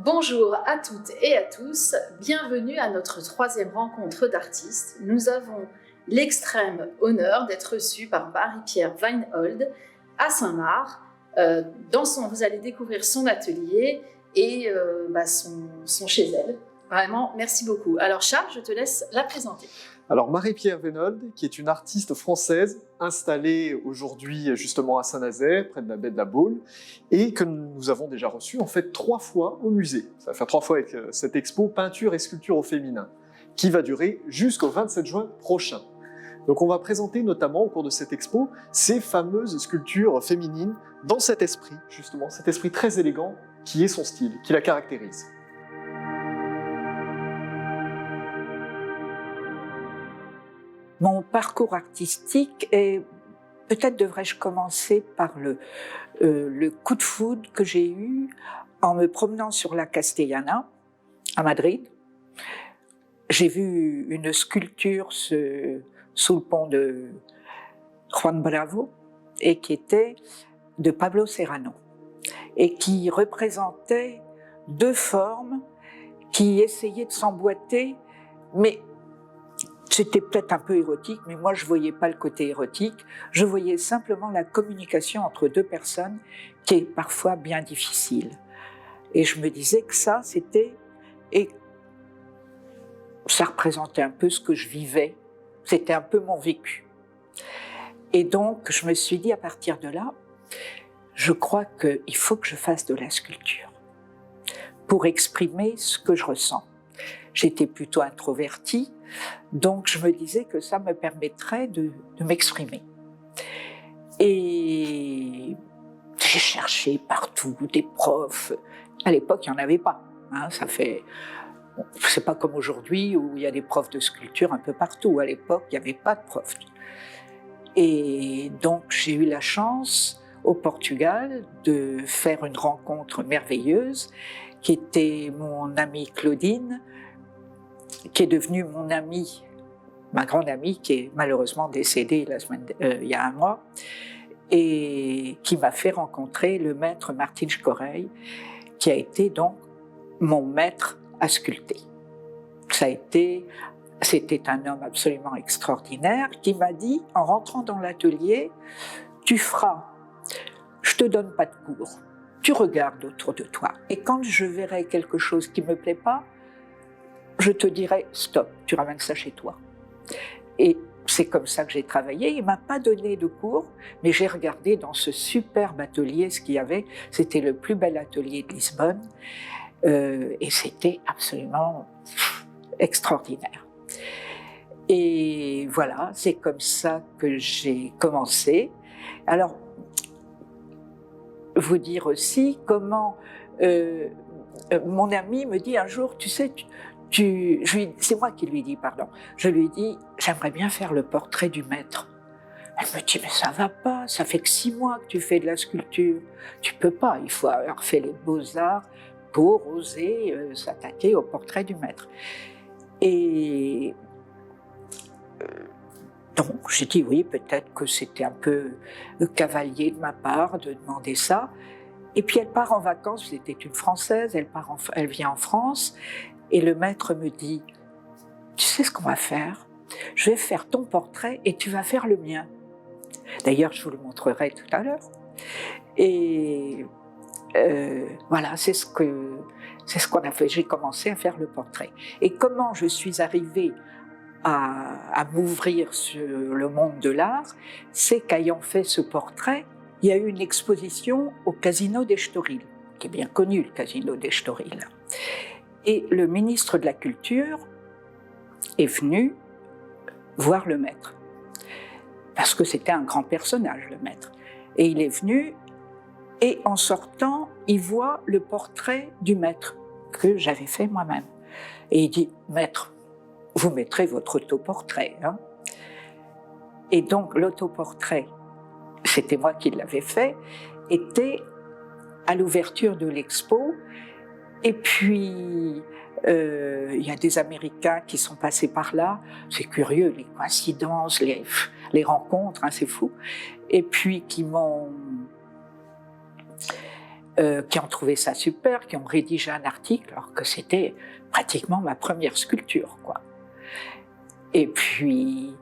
Bonjour à toutes et à tous, bienvenue à notre 3e rencontre d'artistes. Nous avons l'extrême honneur d'être reçus par Marie-Pierre Weinhold à Saint-Marc. Vous allez découvrir son atelier et son chez elle. Vraiment, merci beaucoup. Alors Charles, je te laisse la présenter. Alors Marie-Pierre Weinhold, qui est une artiste française installée aujourd'hui justement à Saint-Nazaire, près de la baie de la Baule, et que nous avons déjà reçue en fait 3 fois au musée. Ça va faire 3 fois avec cette expo Peinture et sculpture au féminin, qui va durer jusqu'au 27 juin prochain. Donc on va présenter notamment au cours de cette expo ces fameuses sculptures féminines dans cet esprit, justement, cet esprit très élégant qui est son style, qui la caractérise. Mon parcours artistique est, peut-être devrais-je commencer par le coup de foudre que j'ai eu en me promenant sur la Castellana à Madrid. J'ai vu une sculpture sous le pont de Juan Bravo et qui était de Pablo Serrano et qui représentait 2 formes qui essayaient de s'emboîter, mais c'était peut-être un peu érotique, mais moi je ne voyais pas le côté érotique, je voyais simplement la communication entre 2 personnes qui est parfois bien difficile. Et je me disais que ça, ça représentait un peu ce que je vivais, c'était un peu mon vécu. Et donc je me suis dit à partir de là, je crois qu'il faut que je fasse de la sculpture pour exprimer ce que je ressens. J'étais plutôt introvertie, donc je me disais que ça me permettrait de m'exprimer. Et j'ai cherché partout des profs. À l'époque, il n'y en avait pas. C'est pas comme aujourd'hui où il y a des profs de sculpture un peu partout. À l'époque, il n'y avait pas de profs. Et donc j'ai eu la chance au Portugal de faire une rencontre merveilleuse qui était mon amie Claudine, qui est devenue mon amie, ma grande amie, qui est malheureusement décédée il y a 1 mois, et qui m'a fait rencontrer le maître Martins Correia, qui a été donc mon maître à sculpter. C'était un homme absolument extraordinaire qui m'a dit, en rentrant dans l'atelier, tu feras, je te donne pas de cours, tu regardes autour de toi, et quand je verrai quelque chose qui me plaît pas, je te dirai stop, tu ramènes ça chez toi. Et c'est comme ça que j'ai travaillé. Il ne m'a pas donné de cours, mais j'ai regardé dans ce superbe atelier ce qu'il y avait. C'était le plus bel atelier de Lisbonne et c'était absolument extraordinaire. Et voilà, c'est comme ça que j'ai commencé. Alors, vous dire aussi comment mon ami me dit un jour, tu sais, c'est moi qui lui dis, pardon. Je lui dis, j'aimerais bien faire le portrait du maître. Elle me dit, mais ça va pas, ça fait que 6 mois que tu fais de la sculpture. Tu peux pas, il faut avoir fait les beaux-arts pour oser s'attaquer au portrait du maître. Et donc j'ai dit oui, peut-être que c'était un peu cavalier de ma part de demander ça. Et puis elle part en vacances, c'était une Française, elle vient en France. Et le maître me dit, tu sais ce qu'on va faire? Je vais faire ton portrait et tu vas faire le mien. D'ailleurs, je vous le montrerai tout à l'heure. Et voilà, c'est ce qu'on a fait. J'ai commencé à faire le portrait. Et comment je suis arrivée à m'ouvrir sur le monde de l'art, c'est qu'ayant fait ce portrait, il y a eu une exposition au Casino d'Estoril, qui est bien connu, le Casino d'Estoril. Et le ministre de la Culture est venu voir le maître, parce que c'était un grand personnage, le maître. Et il est venu, et en sortant, il voit le portrait du maître, que j'avais fait moi-même. Et il dit, maître, vous mettrez votre autoportrait. Hein? Et donc l'autoportrait, c'était moi qui l'avais fait, était à l'ouverture de l'expo. Et puis, il y a des Américains qui sont passés par là. C'est curieux, les coïncidences, les rencontres, hein, c'est fou. Et puis, qui m'ont qui ont trouvé ça super, qui ont rédigé un article, alors que c'était pratiquement ma première sculpture, quoi. Et puis,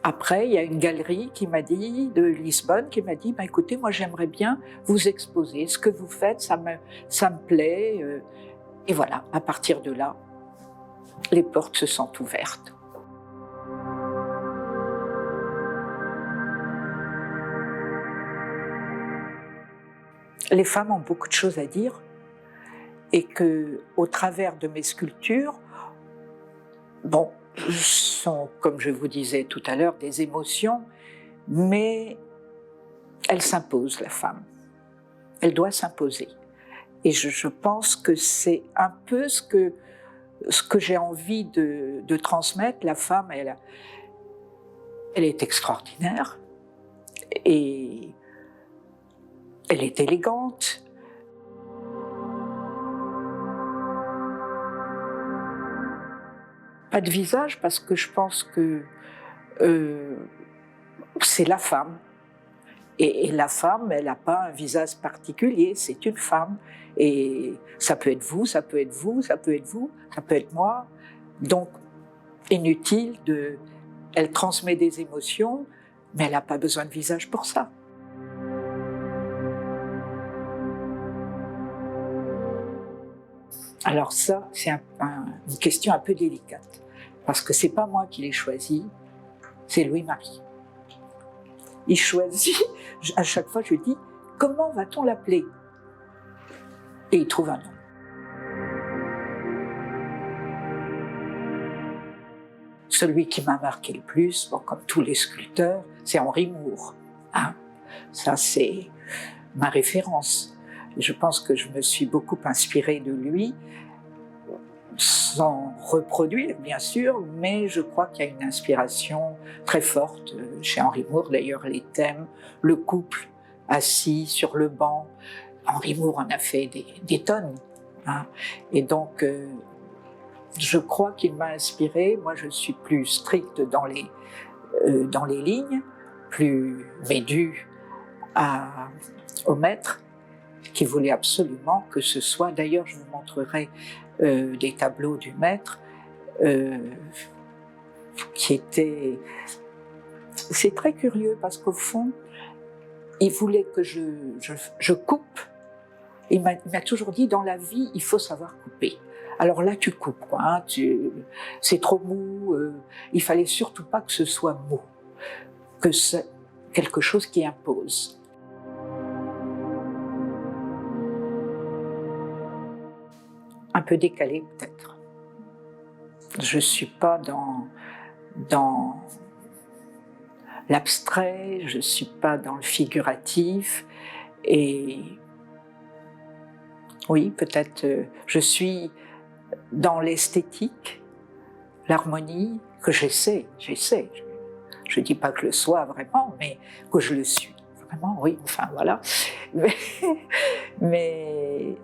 après, il y a une galerie qui m'a dit, de Lisbonne, qui m'a dit, écoutez, moi j'aimerais bien vous exposer, ce que vous faites, ça me plaît. Et voilà, à partir de là, les portes se sont ouvertes. Les femmes ont beaucoup de choses à dire et que, au travers de mes sculptures, bon, sont, comme je vous disais tout à l'heure, des émotions, mais elle s'impose, la femme. Elle doit s'imposer. Et je pense que c'est un peu ce que j'ai envie de transmettre. La femme, elle est extraordinaire et elle est élégante. Pas de visage parce que je pense que c'est la femme. Et la femme, elle n'a pas un visage particulier, c'est une femme. Et ça peut être vous, ça peut être vous, ça peut être vous, ça peut être moi. Donc, inutile de... Elle transmet des émotions, mais elle n'a pas besoin de visage pour ça. Alors ça, c'est une question un peu délicate, parce que c'est pas moi qui l'ai choisi, c'est Louis-Marie. Il choisit, à chaque fois je lui dis, comment va-t-on l'appeler? Et il trouve un nom. Celui qui m'a marqué le plus, bon, comme tous les sculpteurs, c'est Henri Moore. Hein? Ça, c'est ma référence. Je pense que je me suis beaucoup inspirée de lui, sans reproduire, bien sûr, mais je crois qu'il y a une inspiration très forte chez Henri Moore. D'ailleurs, les thèmes, le couple assis sur le banc, Henri Moore en a fait des tonnes. Hein. Et donc, je crois qu'il m'a inspirée. Moi, je suis plus stricte dans les lignes, mais due au maître, qui voulait absolument que ce soit... D'ailleurs, je vous montrerai des tableaux du maître qui étaient... C'est très curieux parce qu'au fond, il voulait que je coupe. Il m'a toujours dit, dans la vie, il faut savoir couper. Alors là, tu coupes, quoi. Hein, c'est trop mou. Il fallait surtout pas que ce soit mou, que c'est quelque chose qui impose. Un peu décalé, peut-être. Je ne suis pas dans l'abstrait, je ne suis pas dans le figuratif. Et oui, peut-être je suis dans l'esthétique, l'harmonie, que j'essaie. Je ne dis pas que je le sois vraiment, mais que je le suis. Vraiment, oui, enfin voilà. Mais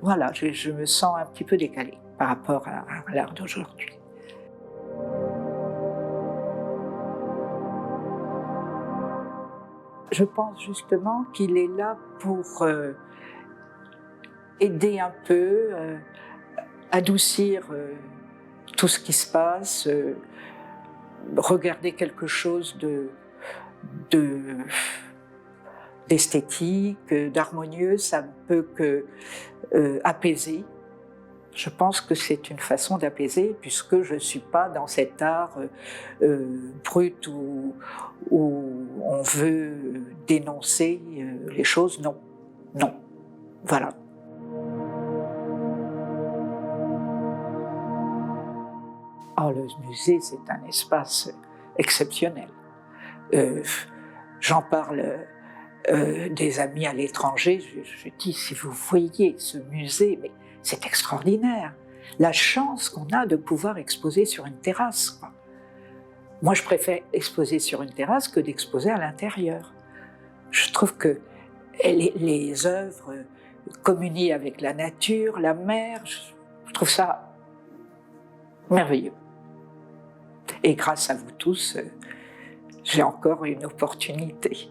voilà, je me sens un petit peu décalée par rapport à l'art d'aujourd'hui. Je pense justement qu'il est là pour aider un peu, adoucir tout ce qui se passe, regarder quelque chose d'esthétique, d'harmonieux, ça ne peut que apaiser. Je pense que c'est une façon d'apaiser, puisque je ne suis pas dans cet art brut où on veut dénoncer les choses. Non, non, voilà. Oh, le musée, c'est un espace exceptionnel. J'en parle des amis à l'étranger, je dis, si vous voyez ce musée, mais c'est extraordinaire. La chance qu'on a de pouvoir exposer sur une terrasse, quoi. Moi, je préfère exposer sur une terrasse que d'exposer à l'intérieur. Je trouve que les œuvres communient avec la nature, la mer, je trouve ça merveilleux. Et grâce à vous tous, j'ai encore une opportunité.